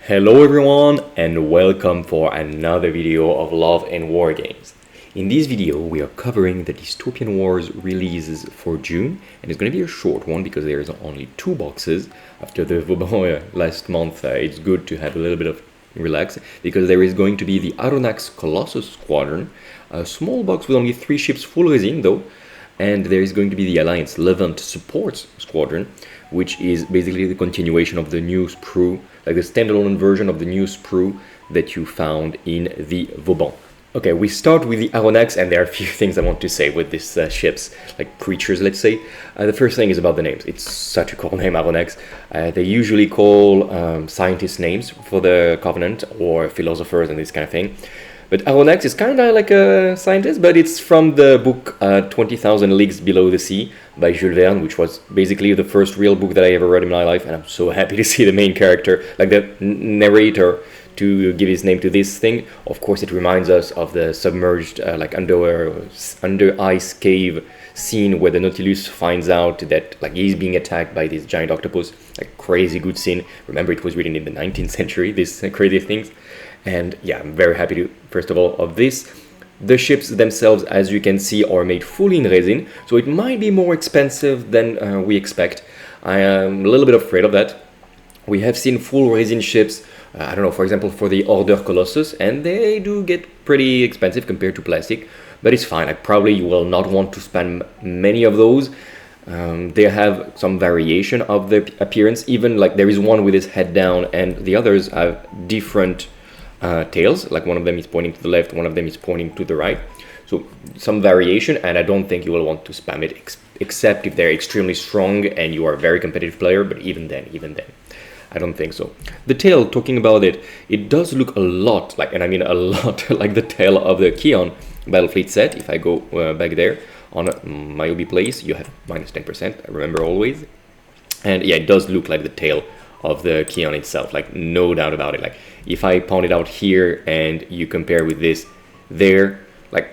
Hello everyone and welcome for another video of Love and Wargames. In this video we are covering the Dystopian Wars releases for June, and it's going to be a short one because there's only 2 boxes. After the Vauban last month it's good to have a little bit of relax because there is going to be the Aronex Colossus squadron, a small box with only 3 ships full resin though, and there is going to be the Alliance Levant Support squadron, which is basically the continuation of the new sprue, like the standalone version of the new sprue that you found in the Vauban. Okay, we start with the Aronex, and there are a few things I want to say with these ships, like creatures, let's say. The first thing is about the names. It's such a cool name, Aronex. They usually call scientist names for the Covenant or philosophers and this kind of thing. But Aronex is kind of like a scientist, but it's from the book 20,000 Leagues Below the Sea by Jules Verne, which was basically the first real book that I ever read in my life, and I'm so happy to see the main character, like the narrator, to give his name to this thing. Of course, it reminds us of the submerged, like under ice cave scene where the Nautilus finds out that like he's being attacked by this giant octopus. Like crazy good scene. Remember, it was written in the 19th century. These crazy things. And yeah, I'm very happy to, first of all, of this. The ships themselves, as you can see, are made fully in resin, so it might be more expensive than we expect. I am a little bit afraid of that. We have seen full resin ships, I don't know, for example, for the Order Colossus, and they do get pretty expensive compared to plastic, but it's fine. I probably will not want to spend many of those. They have some variation of the appearance, even like there is one with his head down, and the others have different tails, like one of them is pointing to the left, one of them is pointing to the right, so some variation, and I don't think you will want to spam it except if they're extremely strong and you are a very competitive player, but even then I don't think so. The tail, talking about it, it does look a lot like, and I mean a lot like the tail of the Keon Battlefleet set. If I go back there on my OB place, you have minus 10%, I remember always, and yeah, it does look like the tail of the Keon itself, like no doubt about it. Like if I pound it out here and you compare with this there, like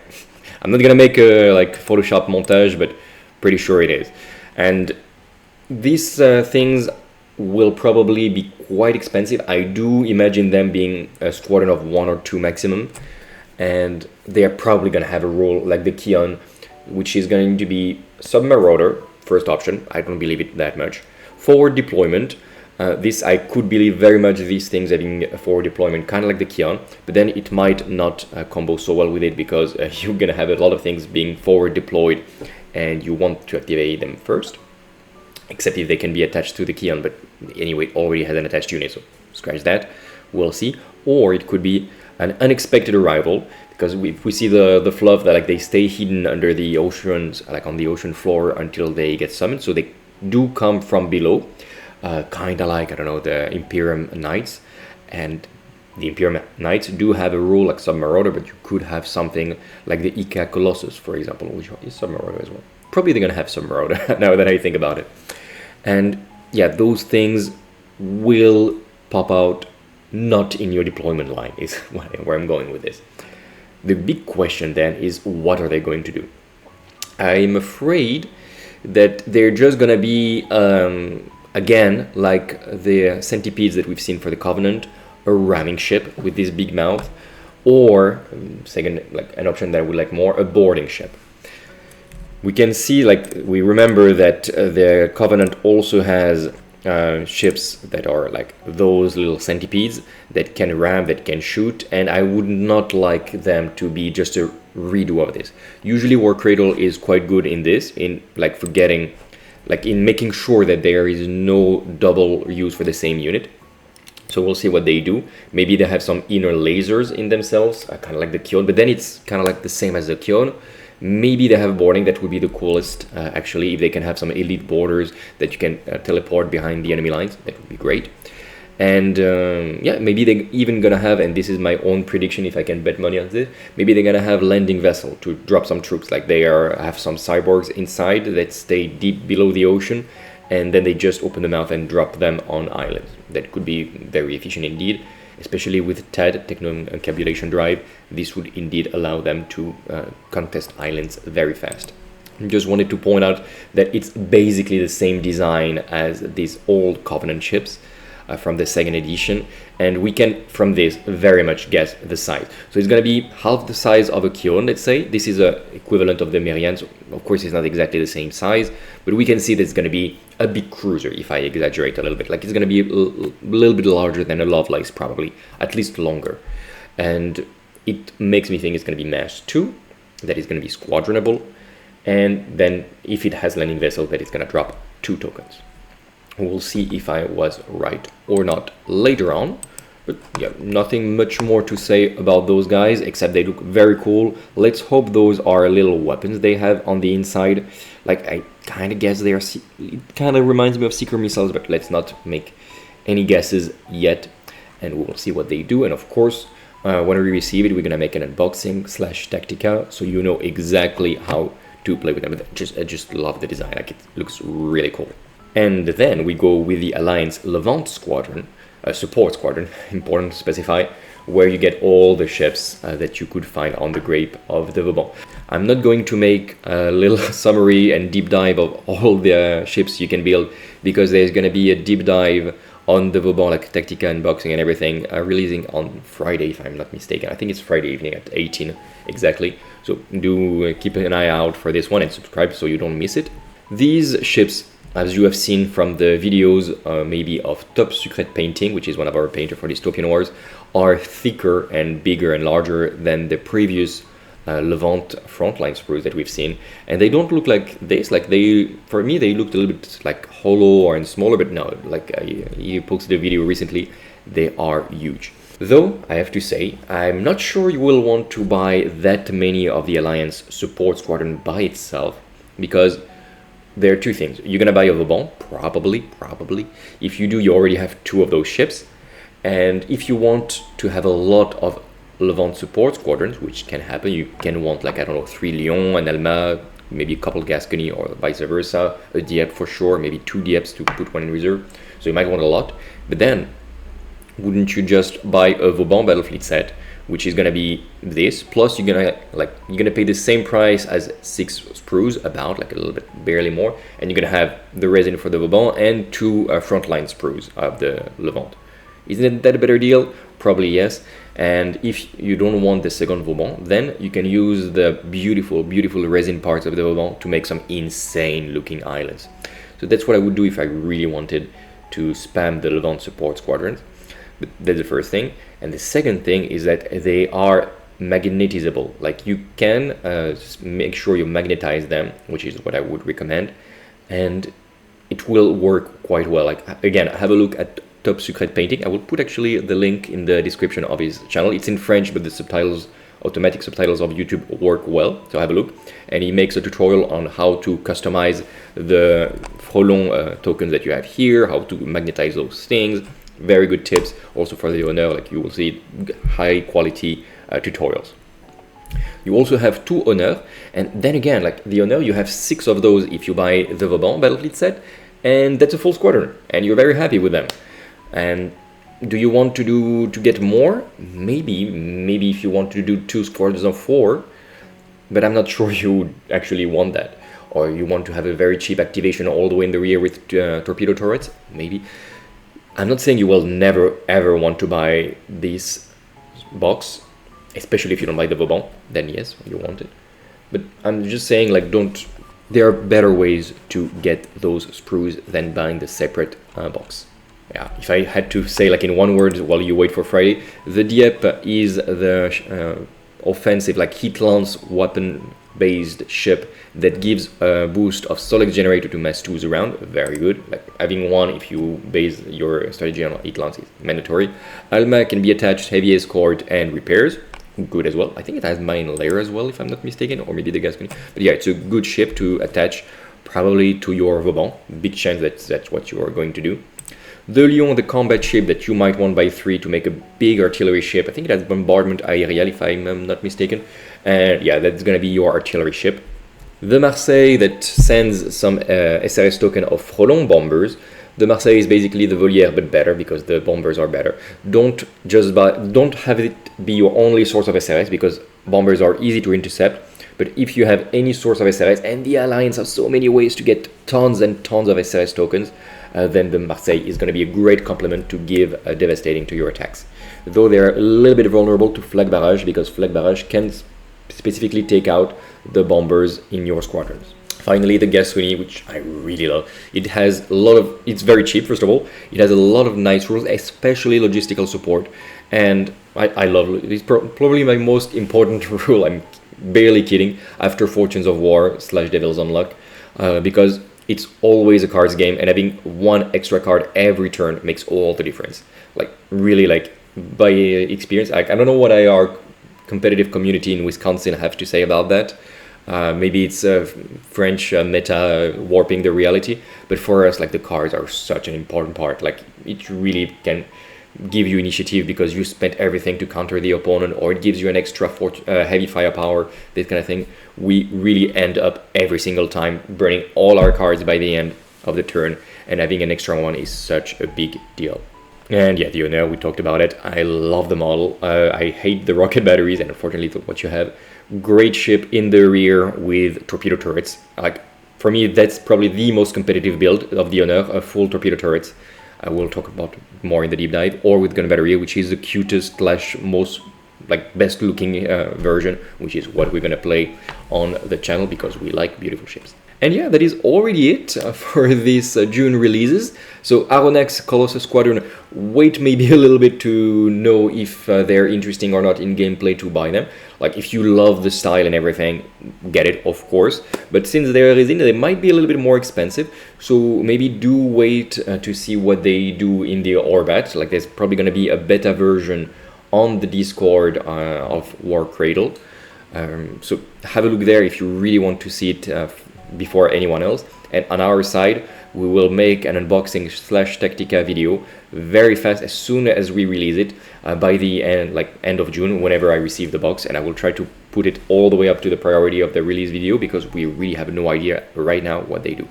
I'm not gonna make a like Photoshop montage, but pretty sure it is. And these things will probably be quite expensive. I do imagine them being a squadron of 1 or 2 maximum, and they are probably gonna have a role like the Keon, which is going to be submarauder, first option. I don't believe it that much. Forward deployment. This I could believe very much, these things having a forward deployment, kind of like the Keon, but then it might not combo so well with it because you're gonna have a lot of things being forward deployed and you want to activate them first, except if they can be attached to the Keon, but anyway, it already has an attached unit, so scratch that, we'll see. Or it could be an unexpected arrival, because if we see the fluff that like they stay hidden under the oceans, like on the ocean floor until they get summoned, so they do come from below. Kind of like, I don't know, the Imperium Knights, and the Imperium Knights do have a rule like Submarauder, but you could have something like the Ika Colossus, for example, which is Submarauder as well. Probably they're gonna have Submarauder now that I think about it. And yeah, those things will pop out not in your deployment line, is where I'm going with this. The big question then is, what are they going to do? I'm afraid that they're just gonna be again, like the centipedes that we've seen for the Covenant, a ramming ship with this big mouth, or second, like an option that I would like more, a boarding ship. We can see, like, we remember that the Covenant also has ships that are like those little centipedes that can ram, that can shoot, and I would not like them to be just a redo of this. Usually War Cradle is quite good in this, in like forgetting, like in making sure that there is no double use for the same unit. So we'll see what they do. Maybe they have some inner lasers in themselves, kind of like the Keon, but then it's kind of like the same as the Keon. Maybe they have boarding, that would be the coolest, actually, if they can have some elite boarders that you can teleport behind the enemy lines, that would be great. And yeah, maybe they're even gonna have, and this is my own prediction if I can bet money on this, maybe they're gonna have landing vessel to drop some troops, like they have some cyborgs inside that stay deep below the ocean, and then they just open the mouth and drop them on islands. That could be very efficient indeed, especially with TED, Techno-Encapsulation Drive. This would indeed allow them to contest islands very fast. Just wanted to point out that it's basically the same design as these old Covenant ships. from the second edition, and we can from this very much guess the size. So it's going to be half the size of a Kion, let's say. This is a equivalent of the Merian, so of course it's not exactly the same size, but we can see that it's going to be a big cruiser, if I exaggerate a little bit. Like it's going to be a little bit larger than a Lovelace, probably, at least longer. And it makes me think it's going to be mass 2, that is going to be squadronable, and then if it has landing vessel, that it's going to drop 2 tokens. We'll see if I was right or not later on. But yeah, nothing much more to say about those guys, except they look very cool. Let's hope those are little weapons they have on the inside. Like, I kind of guess they are, it kind of reminds me of secret missiles, but let's not make any guesses yet. And we will see what they do. And of course, when we receive it, we're going to make an unboxing / tactica, so you know exactly how to play with them. I just love the design, like it looks really cool. And then we go with the Alliance Levant Squadron, support squadron, important to specify, where you get all the ships that you could find on the Grape of the Vauban. I'm not going to make a little summary and deep dive of all the ships you can build, because there's going to be a deep dive on the Vauban, like Tactica unboxing and everything, releasing on Friday, if I'm not mistaken. I think it's Friday evening at 18 exactly. So do keep an eye out for this one and subscribe so you don't miss it. These ships, as you have seen from the videos, maybe of Top Secret Painting, which is one of our painters for Dystopian Wars, are thicker and bigger and larger than the previous Levant frontline sprues that we've seen. And they don't look like this. Like for me, they looked a little bit like hollow or smaller, but no, like you posted a video recently, they are huge. Though, I have to say, I'm not sure you will want to buy that many of the Alliance support squadron by itself, because there are two things. You're gonna buy a Vauban, probably. If you do, you already have 2 of those ships. And if you want to have a lot of Levant support squadrons, which can happen, you can want, like, I don't know, 3 Lyon, an Alma, maybe a couple Gascony, or vice versa, a Dieppe for sure, maybe 2 Dieppes to put 1 in reserve. So you might want a lot. But then, wouldn't you just buy a Vauban battle fleet set, which is gonna be this, plus you're gonna pay the same price as 6 sprues, about like a little bit, barely more, and you're gonna have the resin for the Vauban and 2 frontline sprues of the Levant. Isn't that a better deal? Probably yes. And if you don't want the second Vauban, then you can use the beautiful resin parts of the Vauban to make some insane looking islands. So that's what I would do if I really wanted to spam the Levant support squadrons. But that's the first thing. And the second thing is that they are magnetizable. Like, you can make sure you magnetize them, which is what I would recommend, and it will work quite well. Like, again, have a look at Top Secret Painting. I will put actually the link in the description of his channel. It's in French, but the subtitles, automatic subtitles of YouTube, work well, so have a look. And he makes a tutorial on how to customize the Frolon tokens that you have here, how to magnetize those things. Very good tips also for the Honor, like you will see high quality tutorials. You also have 2 Honor, and then again, like the Honor, you have 6 of those if you buy the Vauban battle fleet set, and that's a full squadron, and you're very happy with them. And do you want to get more? Maybe if you want to do 2 squadrons of 4, but I'm not sure you would actually want that. Or you want to have a very cheap activation all the way in the rear with torpedo turrets? Maybe. I'm not saying you will never ever want to buy this box, especially if you don't like the Vauban, then yes, you want it. But I'm just saying, like, there are better ways to get those sprues than buying the separate box. Yeah, if I had to say, like, in one word while you wait for Friday, the Dieppe is the offensive, like, heat lance weapon based ship that gives a boost of solid generator to mass 2s around. Very good. Like, having 1 if you base your strategy on heat lance is mandatory. Alma can be attached, heavy escort and repairs. Good as well. I think it has mine layer as well, if I'm not mistaken, or maybe the Gascony. But yeah, it's a good ship to attach probably to your Vauban. Big chance that's what you are going to do. The Lion, the combat ship that you might want by 3 to make a big artillery ship. I think it has bombardment aerial, if I'm not mistaken. And yeah, that's going to be your artillery ship. The Marseille that sends some SRS token of Frolon bombers. The Marseille is basically the Volière, but better, because the bombers are better. Don't have it be your only source of SRS, because bombers are easy to intercept. But if you have any source of SRS, and the Alliance has so many ways to get tons and tons of SRS tokens, then the Marseille is going to be a great complement to give devastating to your attacks. Though they're a little bit vulnerable to flag barrage, because flag barrage can specifically take out the bombers in your squadrons. Finally, the Gascony, which I really love. It has a lot of, it's very cheap, first of all. It has a lot of nice rules, especially logistical support. And I love it. It's probably my most important rule. I'm barely kidding. After Fortunes of War / Devil's Unlock, because it's always a cards game, and having one extra card every turn makes all the difference. Like, really, like, by experience, I don't know what our competitive community in Wisconsin have to say about that. Maybe it's French meta warping the reality, but for us, like, the cards are such an important part. Like, it really can give you initiative because you spent everything to counter the opponent, or it gives you an extra heavy firepower, this kind of thing. We really end up every single time burning all our cards by the end of the turn, and having an extra one is such a big deal. And yeah, the Honor, we talked about it. I love the model. I hate the rocket batteries, and unfortunately what you have. Great ship in the rear with torpedo turrets. Like, for me, that's probably the most competitive build of the Honor, full torpedo turrets. I will talk about more in the deep dive, or with gun battery, which is the cutest / most, like, best looking version, which is what we're gonna play on the channel because we like beautiful ships. And yeah, that is already it for these June releases. So Aronex, Colossus, Squadron, wait maybe a little bit to know if they're interesting or not in gameplay to buy them. Like, if you love the style and everything, get it, of course. But since they're resin, they might be a little bit more expensive. So maybe do wait to see what they do in the Orbat. Like, there's probably going to be a beta version on the Discord of War Cradle. So have a look there if you really want to see it before anyone else. And on our side, we will make an unboxing / Tactica video very fast as soon as we release it by the end of June, whenever I receive the box, and I will try to put it all the way up to the priority of the release video because we really have no idea right now what they do.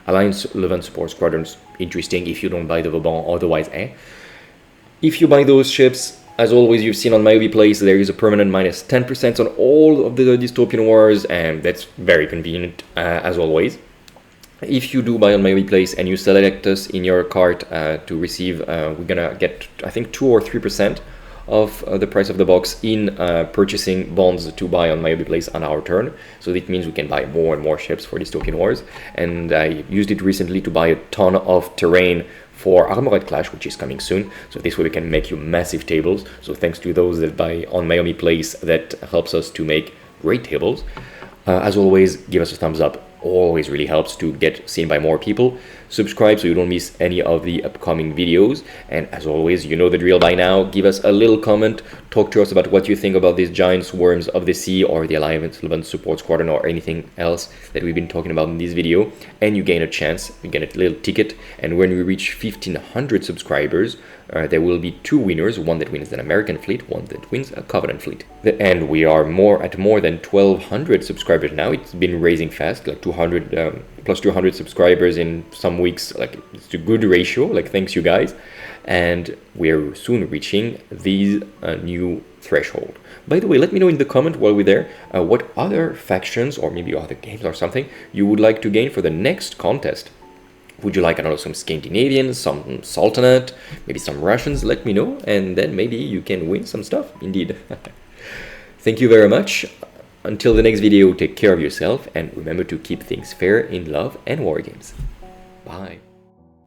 Alliance Levant Support Squadrons, interesting if you don't buy the Vauban, otherwise If you buy those ships, as always, you've seen on my place, there is a permanent minus 10% on all of the Dystopian Wars, and that's very convenient, as always. If you do buy on my place and you select us in your cart to receive, we're gonna get, I think, 2 or 3% of the price of the box in purchasing bonds to buy on my place on our turn. So that means we can buy more and more ships for Dystopian Wars. And I used it recently to buy a ton of terrain for Armored Clash, which is coming soon. So this way we can make you massive tables. So thanks to those that buy on Miami Place, that helps us to make great tables. As always, give us a thumbs up. Always really helps to get seen by more people. Subscribe so you don't miss any of the upcoming videos. And as always, you know the drill by now. Give us a little comment. Talk to us about what you think about these giant swarms of the sea, or the Alliance Levant Support Squadron, or anything else that we've been talking about in this video. And you gain a chance. You get a little ticket. And when we reach 1,500 subscribers, there will be 2 winners. One that wins an American fleet, one that wins a Covenant fleet. And we are at more than 1,200 subscribers now. It's been raising fast, like 200 plus 200 subscribers in some weeks. Like, it's a good ratio. Like, thanks you guys. And we're soon reaching these new threshold. By the way, let me know in the comment while we're there what other factions or maybe other games or something you would like to gain for the next contest. Would you like, I don't know, some Scandinavians, some Sultanate, maybe some Russians? Let me know, and then maybe you can win some stuff, indeed. Thank you very much. Until the next video, take care of yourself, and remember to keep things fair in love and war games. Bye.